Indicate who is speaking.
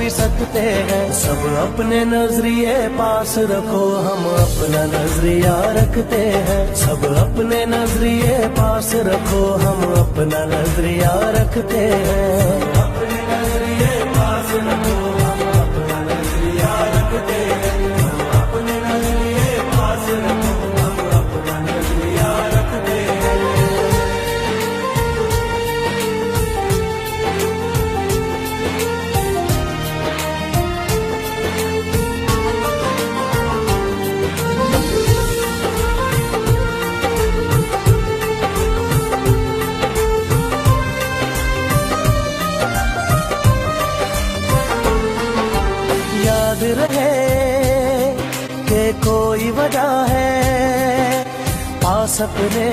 Speaker 1: भी सकते हैं। सब अपने नजरिए पास रखो, हम अपना नजरिया रखते हैं। सब अपने नजरिए पास रखो, हम अपना नजरिया रखते हैं। अपने नजरिए पास रखो, हम अपना नजरिया रखते हैं। अपने नजरिए पास रखो, हम अपना नजरिया रखते हैं। याद रहे कि कोई वजह है पास अपने